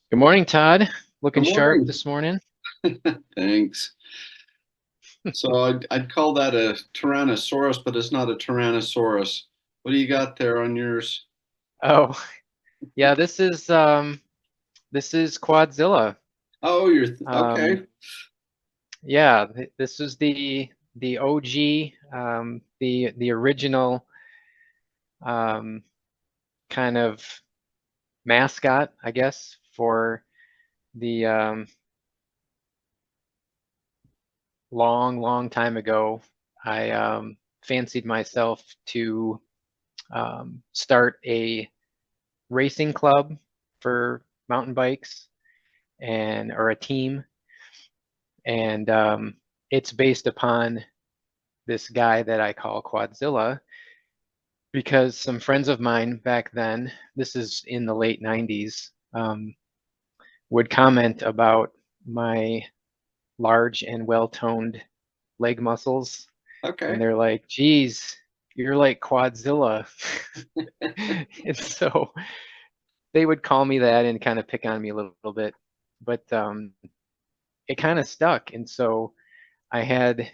Good morning, Todd. Looking Good sharp morning. this morning. Thanks. So I'd call that a Tyrannosaurus, but it's not a Tyrannosaurus. What do you got there on yours? Oh, yeah, this is Quadzilla. Oh, you're Um, okay. yeah, this is the OG, the original um, kind of mascot, I guess, for the long, long time ago. I fancied myself to start a racing club for mountain bikes and or a team, and it's based upon this guy that I call Quadzilla because some friends of mine back then, this is in the late 90s, would comment about my large and well-toned leg muscles, and Okay. they're like, geez, you're like Quadzilla. And so they would call me that and kind of pick on me a little bit, but it kind of stuck. And so I had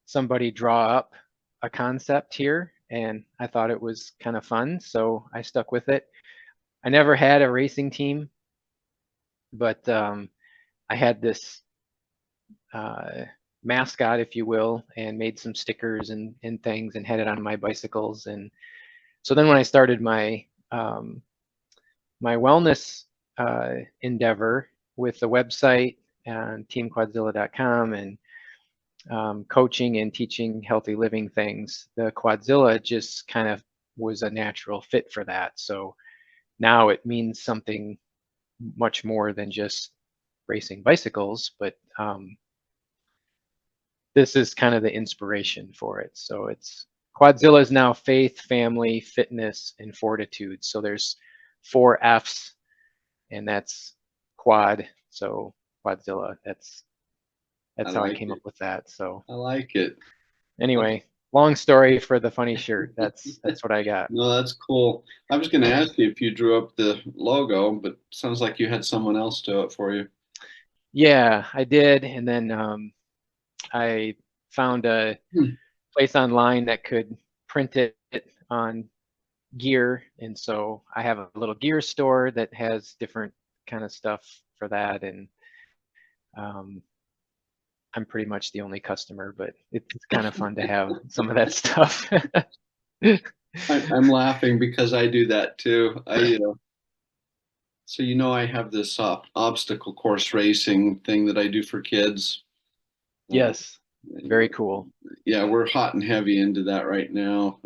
somebody draw up a concept here, and I thought it was kind of fun, so I stuck with it. I never had a racing team, but I had this uh, mascot, if you will, and made some stickers and things and had it on my bicycles. And so then when I started my wellness endeavor with the website and teamquadzilla.com and coaching and teaching healthy living things, the Quadzilla just kind of was a natural fit for that. So now it means something much more than just racing bicycles, but this is kind of the inspiration for it. So it's Quadzilla is now faith, family, fitness, and fortitude. So there's four F's, and that's quad. So Quadzilla. I That's how I like came up it. with that. So I like it. That's, anyway, long story for the funny shirt. That's what I got. no, that's cool. I was going to ask you if you drew up the logo, but sounds like you had someone else do it for you. Yeah, I did, and then I found a Hmm. place online that could print it on gear, and so I have a little gear store that has different kind of stuff for that, and um, I'm pretty much the only customer, but it's kind of fun to have some of that stuff. I'm laughing because I do that too. So I have this obstacle course racing thing that I do for kids. Uh, Yes, very cool. yeah, we're hot and heavy into that right now.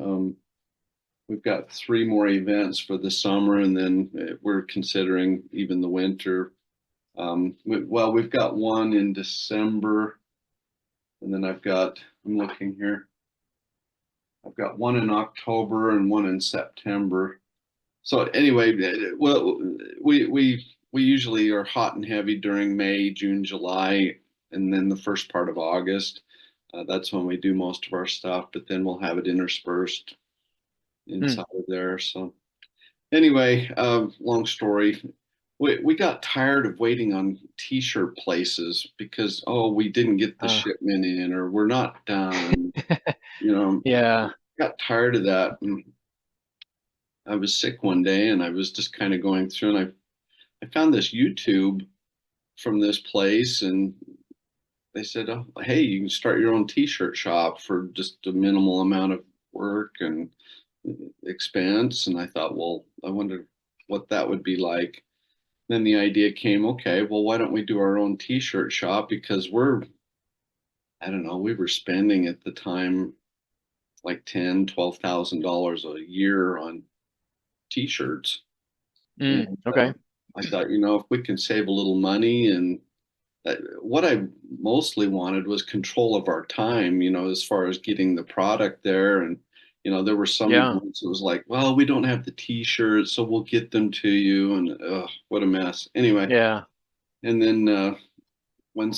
We've got three more events for the summer, and then we're considering even the winter. We've got one in December, and then I'm looking here, I've got one in October and one in September. So anyway, well, we usually are hot and heavy during May, June, July, and then the first part of August. That's when we do most of our stuff, but then we'll have it interspersed Hmm. inside of there. So anyway, long story. We got tired of waiting on t-shirt places because we didn't get the Uh, shipment in or we're not done. You know, yeah. got tired of that. And I was sick one day and I was just kind of going through and I found this YouTube from this place and they said, "Oh, hey, you can start your own t-shirt shop for just a minimal amount of work and expense." And I thought, well, I wonder what that would be like. Then the idea came, okay, well, why don't we do our own t-shirt shop? Because I don't know, we were spending at the time like $10,000, $12,000 a year on t-shirts. Mm, And okay. I thought, if we can save a little money and what I mostly wanted was control of our time, as far as getting the product there. And, there were some Yeah. events it was like, well, we don't have the t-shirts, so we'll get them to you. And what a mess. Anyway, Yeah. and then when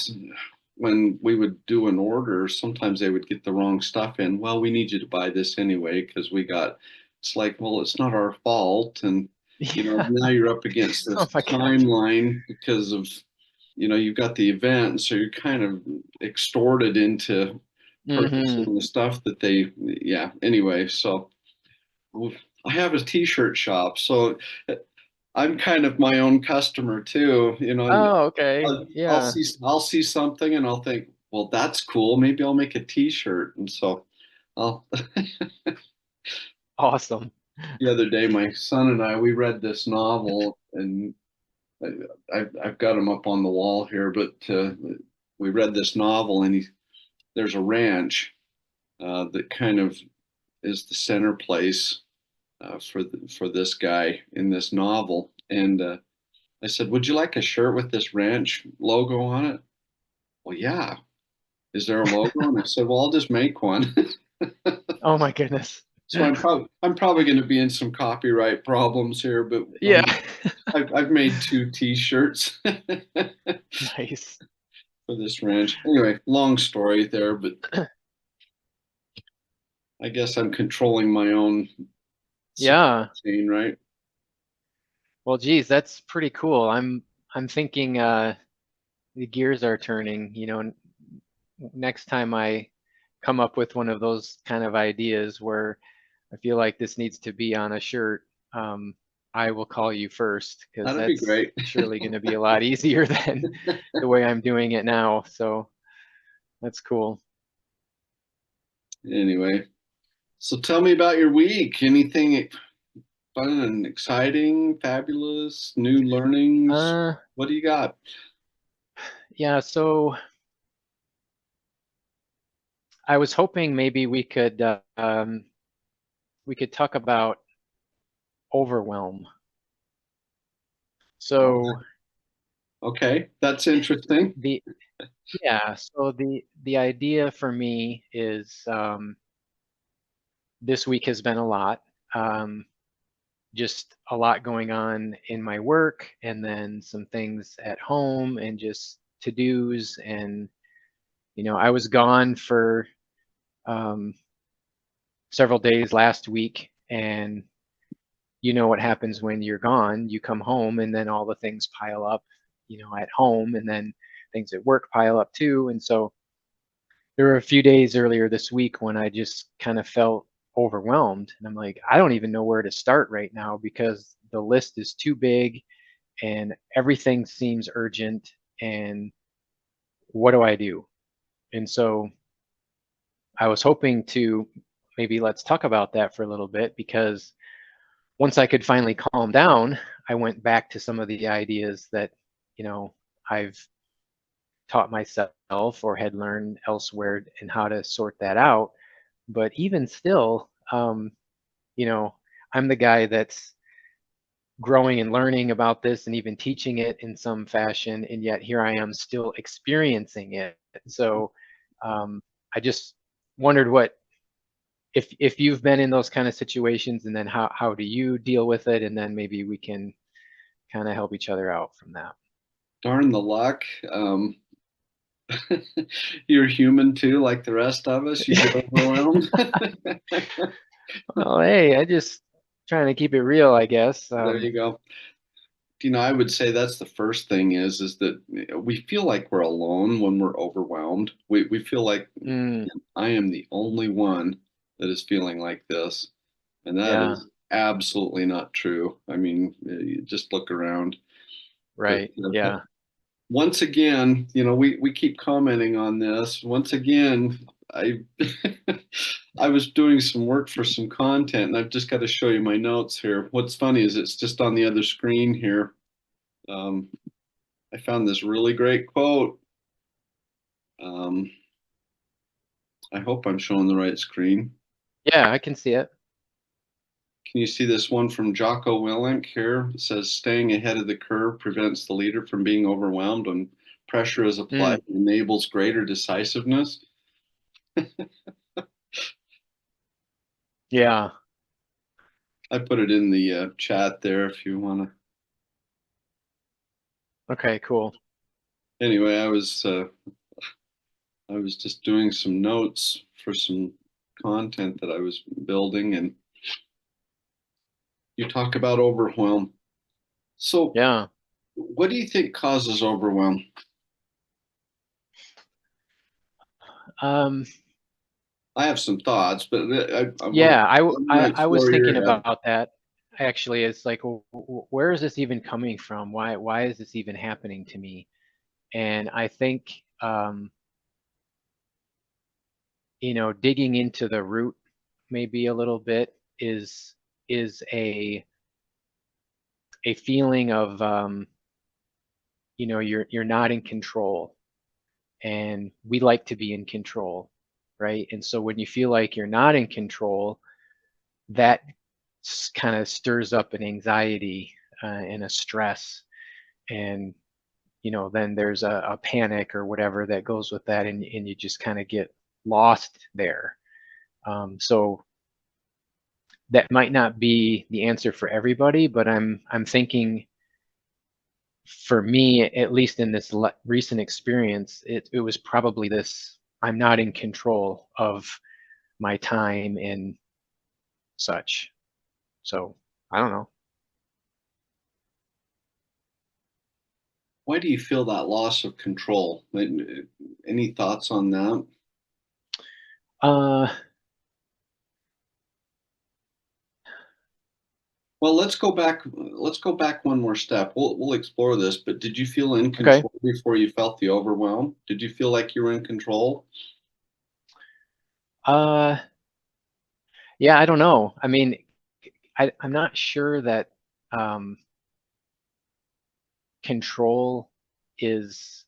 when we would do an order, sometimes they would get the wrong stuff in. Well, we need you to buy this anyway because it's like, well, it's not our fault. And Yeah. now you're up against Oh this my gosh. timeline because of, you've got the event, so you're kind of extorted into Hmm. purchasing the stuff that they, yeah. Anyway, so I have a t-shirt shop, so I'm kind of my own customer too, and Oh, okay. Yeah. I'll see something and I'll think, well, that's cool. Maybe I'll make a t-shirt. And so I'll Awesome. the other day, my son and we read this novel, and I've got him up on the wall here, but we read this novel, and there's a ranch that kind of is the center place for this guy in this novel. And I said, "Would you like a shirt with this ranch logo on it?" Well, yeah. Is there a logo? And I said, "Well, I'll just make one." Oh my goodness. So I'm probably going to be in some copyright problems here, but Yeah. I've made 2 T-shirts Nice. for this ranch. Anyway, long story there, but I guess I'm controlling my own supply Yeah. chain, right? Well, geez, that's pretty cool. I'm thinking the gears are turning, next time I come up with one of those kind of ideas where I feel like this needs to be on a shirt, um, I will call you first because That'd be that's great. surely going to be a lot easier than the way I'm doing it now. So that's cool. Anyway, so tell me about your week. Anything fun and exciting, fabulous, new learnings? Uh, What do you got? yeah, so I was hoping maybe we could talk about overwhelm. Oh, So okay, that's interesting. the yeah, so the idea for me is this week has been a lot. Um, just a lot going on in my work, and then some things at home, and just to-dos. And I was gone for um, several days last week, and you know what happens when you're gone. You come home, and then all the things pile up, at home, and then things at work pile up too. And so there were a few days earlier this week when I just kind of felt overwhelmed. And I'm like, I don't even know where to start right now because the list is too big and everything seems urgent. And what do I do? And so I was hoping to maybe let's talk about that for a little bit, because once I could finally calm down, I went back to some of the ideas that, I've taught myself or had learned elsewhere and how to sort that out. But even still, you know, I'm the guy that's growing and learning about this and even teaching it in some fashion, and yet here I am still experiencing it. So um, I just wondered what if you've been in those kind of situations, and then how do you deal with it, and then maybe we can kind of help each other out from that. Darn the luck. Um, you're human too, like the rest of us. You get overwhelmed. Well, hey, I just trying to keep it real, I guess. There you go. I would say that's the first thing is that we feel like we're alone when we're overwhelmed. We feel like Mm, I am the only one that is feeling like this, and that yeah, is absolutely not true. I mean, you just look around. But right. Yeah. once again, we keep commenting on this. Once again, I I was doing some work for some content, and I've just got to show you my notes here. What's funny is it's just on the other screen here. Um, I found this really great quote. Um, I hope I'm showing the right screen. Yeah, I can see it. Can you see this one from Jocko Willink here? It says, "Staying ahead of the curve prevents the leader from being overwhelmed when pressure is applied Mm, and enables greater decisiveness." yeah. I put it in the chat there if you want to. Okay, cool. Anyway, I was just doing some notes for some content that I was building, and you talk about overwhelm. So Yeah. what do you think causes overwhelm? Um, I have some thoughts, but yeah, I want to I was explore thinking your head. about that actually. It's like, where is this even coming from? Why is this even happening to me? And I think, digging into the root maybe a little bit is a feeling of, you're not in control, and we like to be in control, right? And so when you feel like you're not in control, that kind of stirs up an anxiety and a stress, and then there's a panic or whatever that goes with that, and you just kind of get lost there. So that might not be the answer for everybody, but I'm thinking, for me, at least in this recent experience, it was probably this: I'm not in control of my time and such. So I don't know. Why do you feel that loss of control? Any thoughts on that? Uh, Well, let's go back. Let's go back one more step. We'll explore this. But did you feel in okay. control before you felt the overwhelm? Did you feel like you were in control? Uh, yeah, I don't know. I mean, I'm not sure that um, control is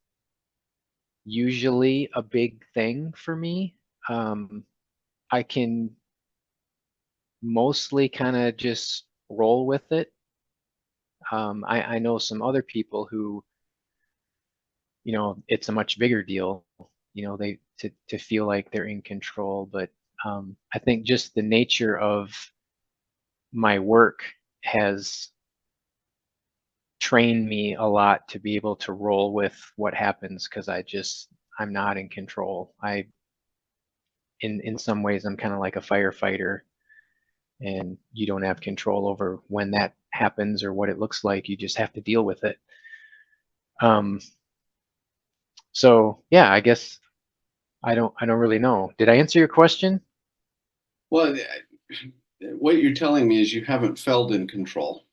usually a big thing for me. I can mostly kind of just roll with it. I know some other people who, it's a much bigger deal, they to feel like they're in control. But I think just the nature of my work has trained me a lot to be able to roll with what happens, because I'm not in control. In some ways, I'm kind of like a firefighter, and you don't have control over when that happens or what it looks like. You just have to deal with it. Um, so yeah, I guess I don't really know. Did I answer your question? Well, what you're telling me is you haven't felt in control,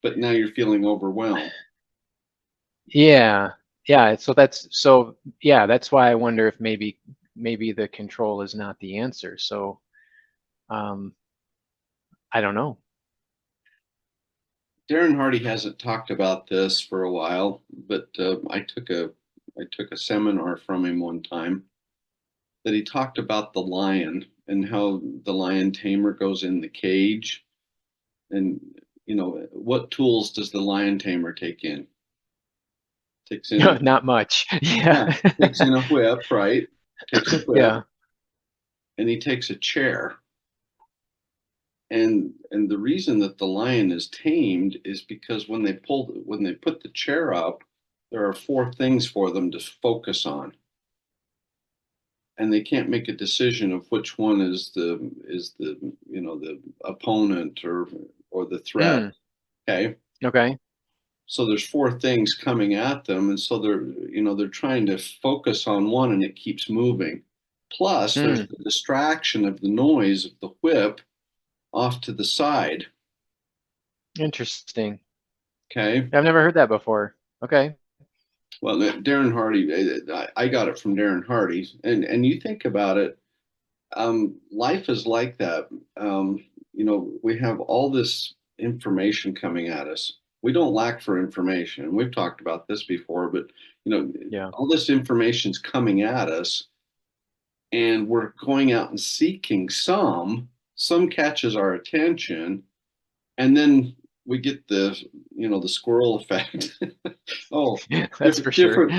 but now you're feeling overwhelmed. Yeah. Yeah. That's why I wonder if maybe the control is not the answer. So um, I don't know. Darren Hardy hasn't talked about this for a while, but I took a seminar from him one time that he talked about the lion and how the lion tamer goes in the cage, and what tools does the lion tamer take in? Takes in a Not much. Yeah, Yeah. takes in a whip, right? Takes a whip, Yeah. and he takes a chair. And the reason that the lion is tamed is because when they put the chair up, there are four things for them to focus on, and they can't make a decision of which one is the the opponent or the threat. Mm, Okay, okay. so there's four things coming at them, and so they're trying to focus on one, and it keeps moving. Plus there's Mm, the distraction of the noise of the whip off to the side. interesting. Okay, I've never heard that before. Okay. well, Darren Hardy, I got it from Darren Hardy, and you think about it, life is like that. We have all this information coming at us. We don't lack for information. We've talked about this before, but you know, Yeah. all this information's coming at us, and we're going out and seeking some catches our attention, and then we get the squirrel effect. Oh, That's for sure.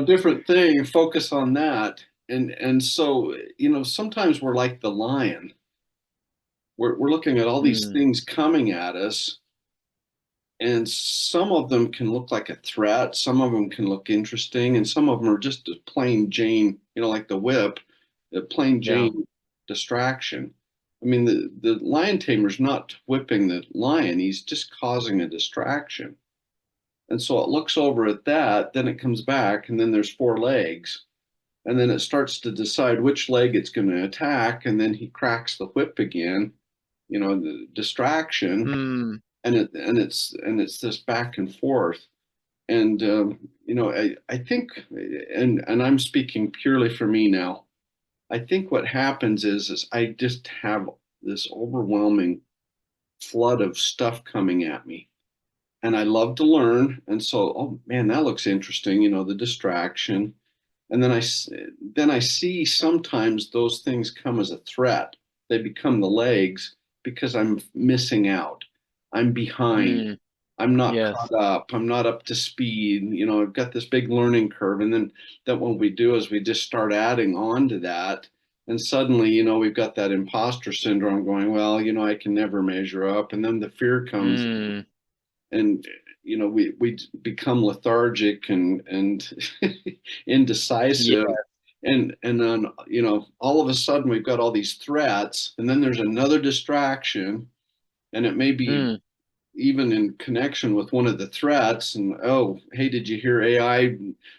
different thing, focus on that. And so, sometimes we're like the lion. We're looking at all these Mm, things coming at us, and some of them can look like a threat, some of them can look interesting, and some of them are just a plain Jane, like the whip, a plain yeah. Jane distraction. I mean, the lion tamer's not whipping the lion, he's just causing a distraction. And so it looks over at that, then it comes back, and then there's four legs. And then it starts to decide which leg it's going to attack, and then he cracks the whip again, the distraction, Hmm. and it's this back and forth. And I think, and I'm speaking purely for me now. I think what happens is I just have this overwhelming flood of stuff coming at me, and I love to learn. And so, oh man, that looks interesting. The distraction, and then I see sometimes those things come as a threat. They become the legs because I'm missing out. I'm behind. Hmm. I'm not Yes. caught up. I'm not up to speed. I've got this big learning curve. And then that what we do is we just start adding on to that. And suddenly, we've got that imposter syndrome going, well, I can never measure up. And then the fear comes, Hmm. and we become lethargic and Yeah. indecisive, and then all of a sudden we've got all these threats, and then there's another distraction, and it may be Hmm. even in connection with one of the threats, and oh, hey, did you hear AI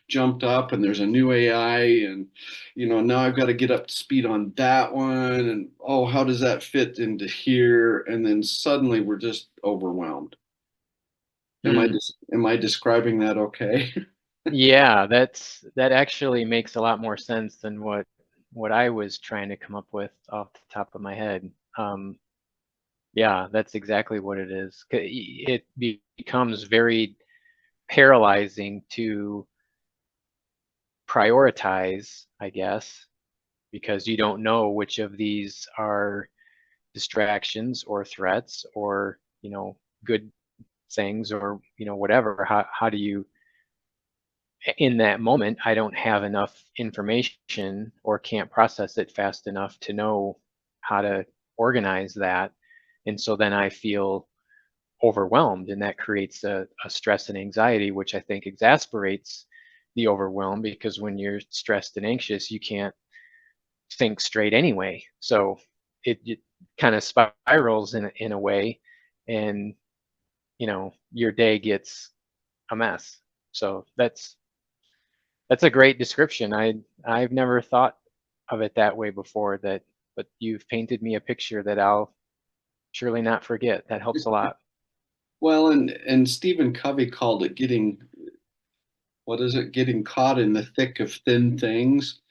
jumped up and there's a new AI, and now I've got to get up to speed on that one, and oh, how does that fit into here, and then suddenly we're just overwhelmed. Hmm. Am I describing that okay? Yeah, that actually makes a lot more sense than what I was trying to come up with off the top of my head. Um, yeah, that's exactly what it is. It becomes very paralyzing to prioritize, I guess, because you don't know which of these are distractions or threats or, good things or, whatever. How do you, in that moment, I don't have enough information or can't process it fast enough to know how to organize that. And so then I feel overwhelmed, and that creates a stress and anxiety, which I think exasperates the overwhelm, because when you're stressed and anxious, you can't think straight anyway. So it kind of spirals in a way, and your day gets a mess. So that's a great description. I've never thought of it that way before. But you've painted me a picture that I'll surely not forget. That helps a lot. Well, and Stephen Covey called it getting, what is it? Getting caught in the thick of thin things.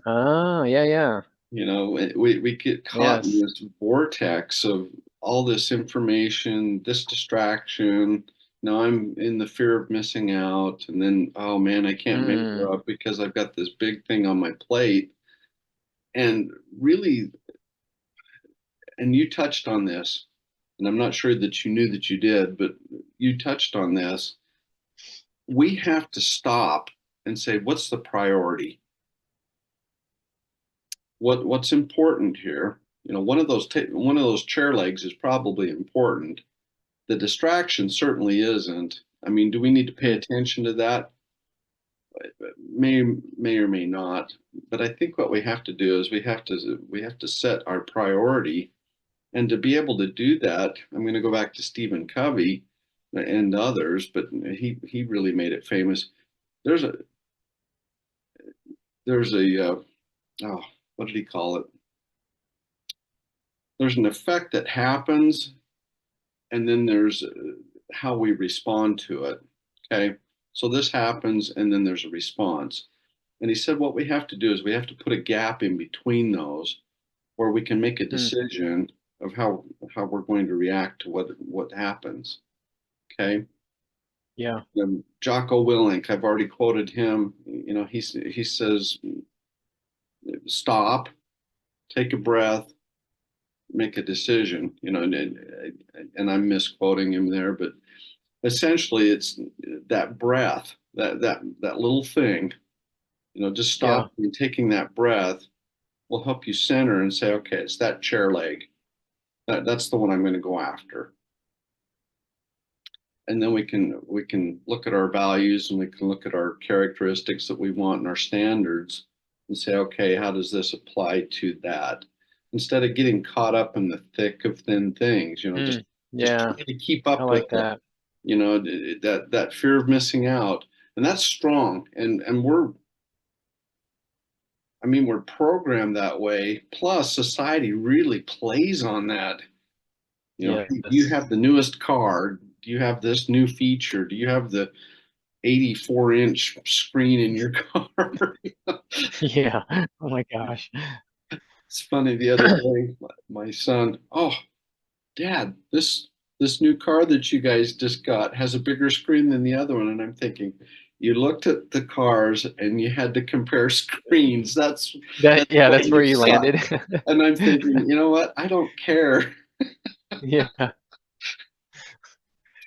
Oh, yeah, yeah. We get caught in Yes. this vortex of all this information, this distraction. Now I'm in the fear of missing out, and then oh man, I can't Mm, measure up because I've got this big thing on my plate. And really, and you touched on this, and I'm not sure that you knew that you did, but you touched on this. We have to stop and say, what's the priority? What's important here? One of those chair legs is probably important. The distraction certainly isn't. I mean, do we need to pay mm, attention to that? May or may not. But I think what we have to do is we have to set our priority. And to be able to do that, I'm going to go back to Stephen Covey and others, but he really made it famous. There's a there's a oh, what did he call it? There's an effect that happens, and then there's how we respond to it. Okay, so this happens, and then there's a response. And he said what we have to do is we have to put a gap in between those, where we can make a mm. decision of how we're going to react to what happens. Okay. Yeah. Jocko Willink, I've already quoted him. He says, "Stop, take a breath, make a decision." And I'm misquoting him there, but essentially, it's that breath, that little thing. Just Yeah. stop and taking that breath will help you center and say, "Okay, it's that chair leg. That's the one I'm going to go after." And then we can look at our values, and we can look at our characteristics that we want and our standards, and say, okay, how does this apply to that? instead of getting caught up in the thick of thin things, just Yeah, trying to keep I up with like it, that. that fear of missing out. And that's strong. And we're programmed that way. Plus society really plays on that. Hey, do you Yes. have the newest car? Do you have this new feature? Do you have the 84-inch screen in your car? Yeah. Oh my gosh. It's funny, the other day, my son, oh, Dad, this new car that you guys just got has a bigger screen than the other one. And I'm thinking, you looked at the cars and you had to compare screens. That's Yeah, why that's where you you suck. landed. And I'm thinking, you know what? I don't care. Yeah. I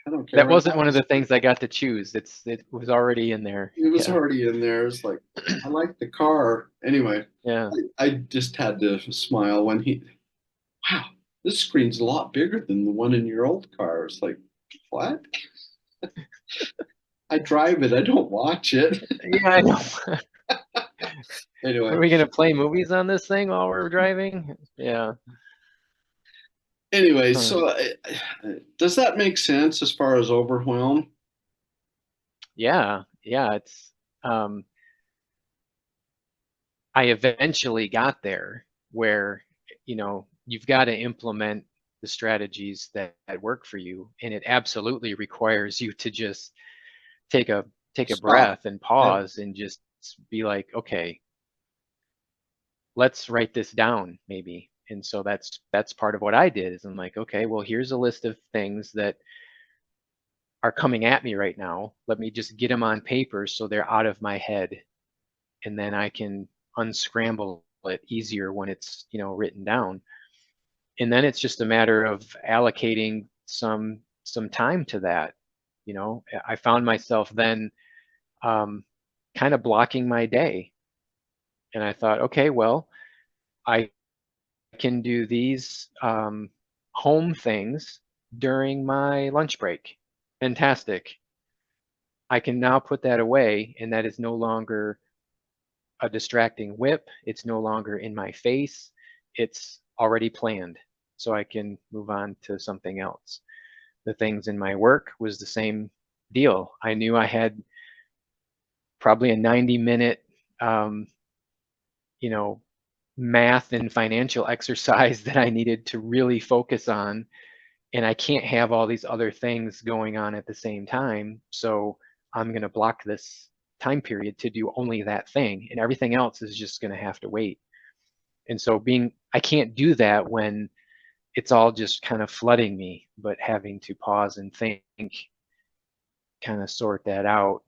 don't care That what wasn't one of happens. the things I got to choose. It was already in there. It was Yeah. already in there. It's like, I like the car. Anyway, Yeah. I just had to smile when wow, this screen's a lot bigger than the one in your old car. It's like, what? I drive it. I don't watch it. Yeah, I know. Anyway, Are we gonna play movies on this thing while we're driving? Yeah. anyway, Huh. so does that make sense as far as overwhelm? Yeah. Yeah. Um, I eventually got there where, you've got to implement the strategies that work for you. And it absolutely requires you to just take a take a Stop. breath and Yeah. pause and just be like, okay, let's write this down maybe. And so that's part of what I did is I'm like, okay, well, here's a list of things that are coming at me right now. Let me just get them on paper so they're out of my head, and then I can unscramble it easier when it's, written down. And then it's just a matter of allocating some time to that. I found myself then um, kind of blocking my day, and I thought, okay, well, I can do these home things during my lunch break. Fantastic. I can now put that away, and that is no longer a distracting whip. It's no longer in my face. It's already planned. So I can move on to something else. The things in my work was the same deal. I knew I had probably a 90-minute, um, you know, math and financial exercise that I needed to really focus on. And I can't have all these other things going on at the same time. So I'm going to block this time period to do only that thing. And everything else is just going to have to wait. And so I can't do that when it's all just kind of flooding me, but having to pause and think, kind of sort that out,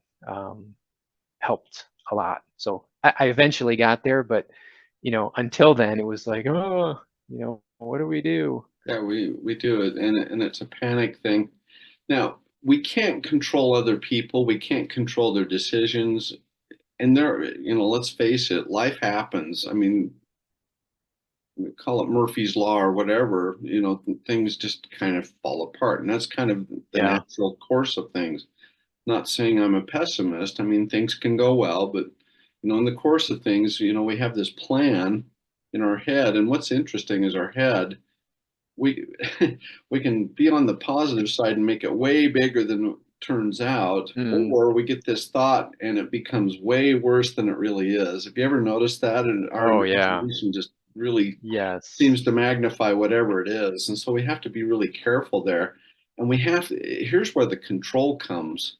helped a lot. So I eventually got there, but until then it was like, oh, what do we do? Yeah, we do it, and it's a panic thing. Now, we can't control other people. We can't control their decisions. And let's face it, life happens. I mean, we call it Murphy's Law or whatever, things just kind of fall apart. And that's kind of the Yeah. natural course of things. Not saying I'm a pessimist. I mean, things can go well, but in the course of things, we have this plan in our head. And what's interesting is our head, we we can be on the positive side and make it way bigger than it turns out, Mm. or we get this thought and it becomes way worse than it really is. Have you ever noticed that? And our Oh yeah. imagination just really Yes. seems to magnify whatever it is. And so we have to be really careful there. And here's where the control comes.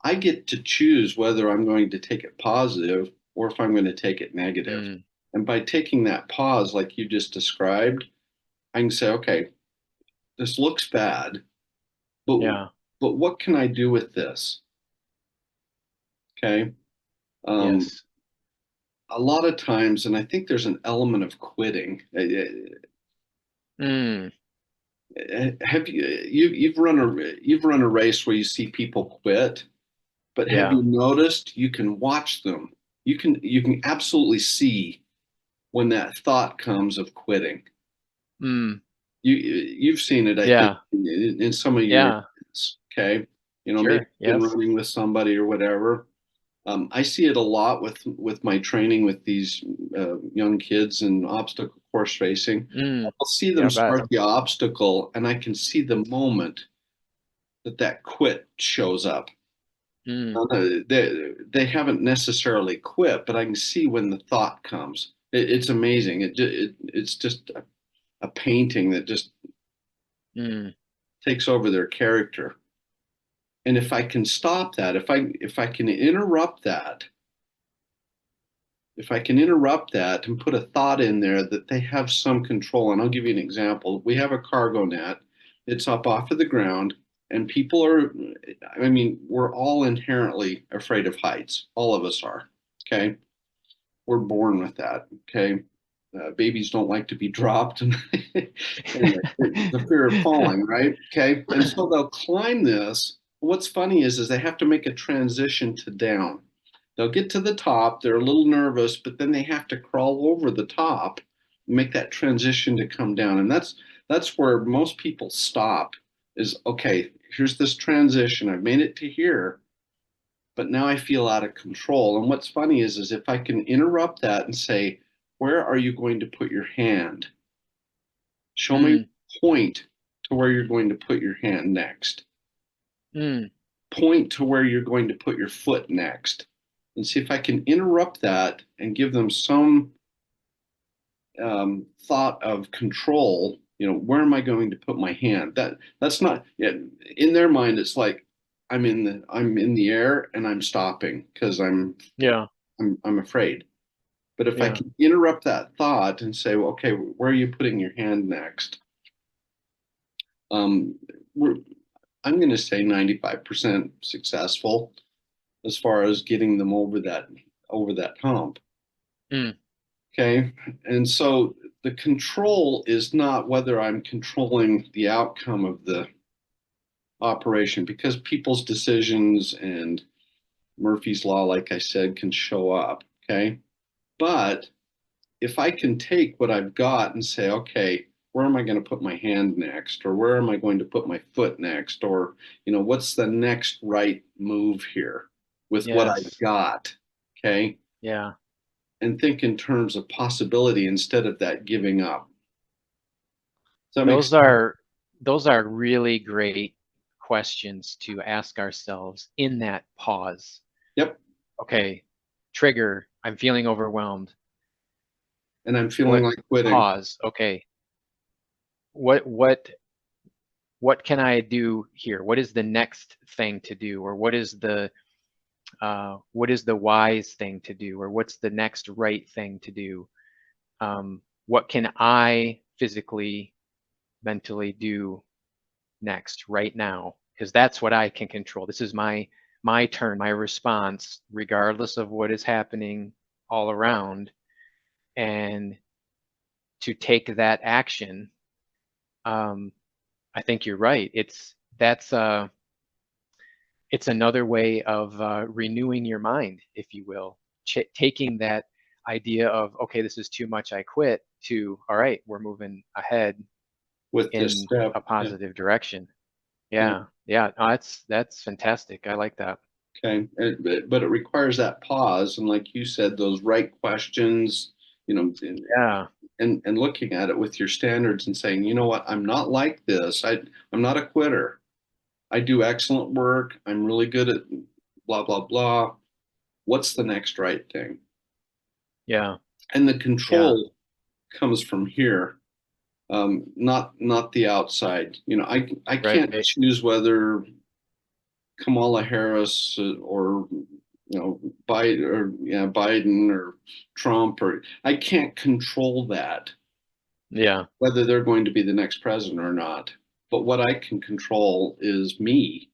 I get to choose whether I'm going to take it positive or if I'm going to take it negative. Mm. And by taking that pause, like you just described, I can say, okay, this looks bad, but Yeah. what can I do with this? Okay. Um, Yes. a lot of times, and I think there's an element of quitting. Mm. Have you've run a race where you see people quit, but have Yeah. you noticed you can watch them? You can absolutely see when that thought comes of quitting. Mm. You've seen it, I think, Yeah. in some of your Yeah. events, okay? Maybe Sure. you've been Yes. running with somebody or whatever, I see it a lot with my training with these young kids in obstacle course racing. Mm, I'll see yeah, them I bet. start the obstacle, and I can see the moment that quit shows up. Mm, They haven't necessarily quit, but I can see when the thought comes. It's amazing. It's just a painting that just mm, takes over their character. And if I can stop that, if I can interrupt that, if I can interrupt that and put a thought in there that they have some control, and I'll give you an example. We have a cargo net. It's up off of the ground, and people are, I mean, we're all inherently afraid of heights. All of us are. Okay. We're born with that. Okay. Babies don't like to be dropped and the fear of falling, right? Okay. And so they'll climb this. What's funny is they have to make a transition to down. They'll get to the top, they're a little nervous, but then they have to crawl over the top, make that transition to come down. And that's where most people stop is okay, here's this transition. I've made it to here, but now I feel out of control. And what's funny is if I can interrupt that and say, where are you going to put your hand? Show me mm, a point to where you're going to put your hand next. mm, Point to where you're going to put your foot next. And see if I can interrupt that and give them some thought of control. Where am I going to put my hand? That's not, yeah, in their mind. It's like I'm in the air and I'm stopping because yeah, I'm afraid. But if I yeah. can interrupt that thought and say, well, okay, where are you putting your hand next? Um, we're, I'm going to say 95% successful as far as getting them over that hump. Mm, Okay. And so the control is not whether I'm controlling the outcome of the operation because people's decisions and Murphy's Law, like I said, can show up. Okay. But if I can take what I've got and say, okay, where am I going to put my hand next? Or where am I going to put my foot next? Or, what's the next right move here with what I've yes. got? Okay. Yeah. And think in terms of possibility instead of that giving up. Does that make Those sense? are those are really great questions to ask ourselves in that pause. Yep. Okay, trigger, I'm feeling overwhelmed. And I'm feeling What like quitting pause? Okay. What can I do here? What is the next thing to do? Or what is the wise thing to do? Or what's the next right thing to do? What can I physically, mentally do next, right now? Because that's what I can control. This is my turn, my response, regardless of what is happening all around. And to take that action, um, I think you're right. It's another way of renewing your mind, if you will, taking that idea of, okay, this is too much, I quit, to, all right, we're moving ahead with this in step. a Yeah. positive direction. Yeah. Yeah, yeah, no, that's fantastic. I like that. Okay. But it requires that pause. And like you said, those right questions, and, Yeah, and looking at it with your standards and saying, you know what, I'm not like this. I'm not a quitter. I do excellent work. I'm really good at blah, blah, blah. What's the next right thing? yeah, And the yeah, control comes from here, not the outside. I can't right. choose whether Kamala Harris or Biden or yeah Biden or Trump or I can't control that Yeah, whether they're going to be the next president or not. But what I can control is me.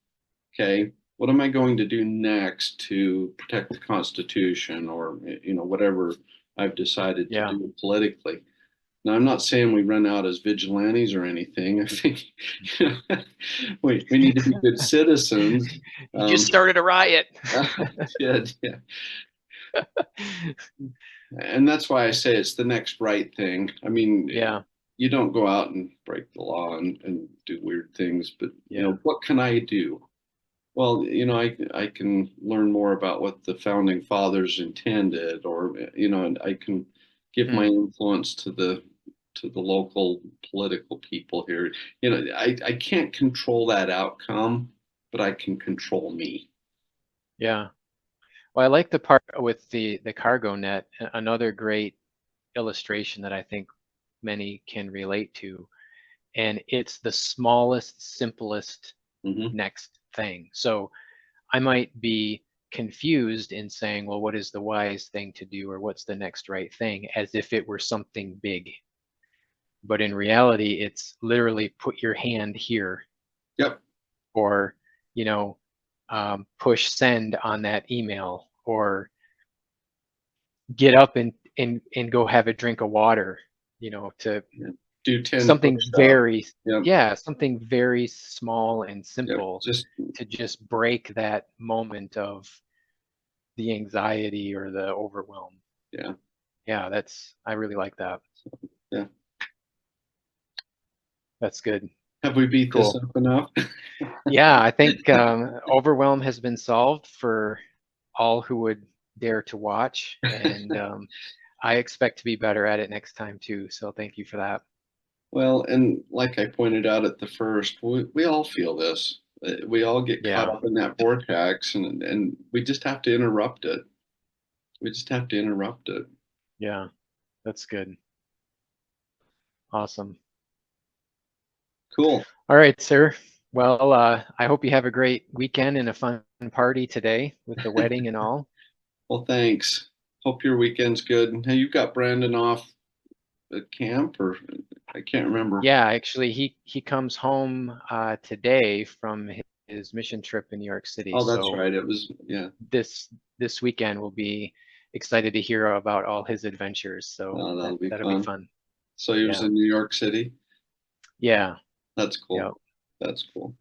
Okay, what am I going to do next to protect the Constitution or whatever I've decided to yeah. do politically? Now, I'm not saying we run out as vigilantes or anything. I think you know, we need to be good citizens. You just started a riot. Yeah, yeah. And that's why I say it's the next right thing. I mean, Yeah, you don't go out and break the law and do weird things, but yeah, what can I do? Well, I can learn more about what the founding fathers intended, or, and I can give my Hmm. influence to the local political people here. I can't control that outcome, but I can control me. Yeah. Well, I like the part with the cargo net. Another great illustration that I think many can relate to, and it's the smallest, simplest Hmm. next thing. So I might be confused in saying, well, what is the wise thing to do, or what's the next right thing, as if it were something big. But in reality, it's literally put your hand here, Yep. or, you know, push send on that email, or get up and go have a drink of water, to Yeah. Do 10 something push-ups. very, Yep. yeah, something very small and Yep. simple, Just, to just break that moment of the anxiety or the overwhelm. yeah. Yeah, I really like that. Yeah. That's good. Have we beat this Cool. up enough? Yeah, I think overwhelm has been solved for all who would dare to watch, and I expect to be better at it next time too. So thank you for that. Well, and like I pointed out at the first, we all feel this. We all get caught Yeah, up in that vortex, and we just have to interrupt it. We just have to interrupt it. yeah, that's good. Awesome. Cool. All right, sir. Well, I hope you have a great weekend and a fun party today with the wedding and all. Well, thanks. Hope your weekend's good. And hey, you got Brandon off at camp, or I can't remember. Yeah, actually, he comes home today from his mission trip in New York City. Oh, that's So right. It was, yeah. this weekend we'll be excited to hear about all his adventures. So Oh, that'll be that'll be fun. fun. So he was Yeah, in New York City. yeah, That's yeah, cool. That's cool.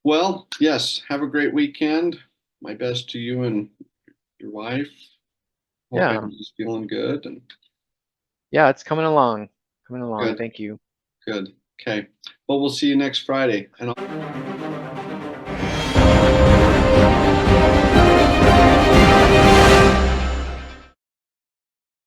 Well, yes. Have a great weekend. My best to you and your wife. Hope yeah, everyone's feeling good and yeah. It's coming along, coming along. good. Thank you. Good. Okay. Well, we'll see you next Friday. And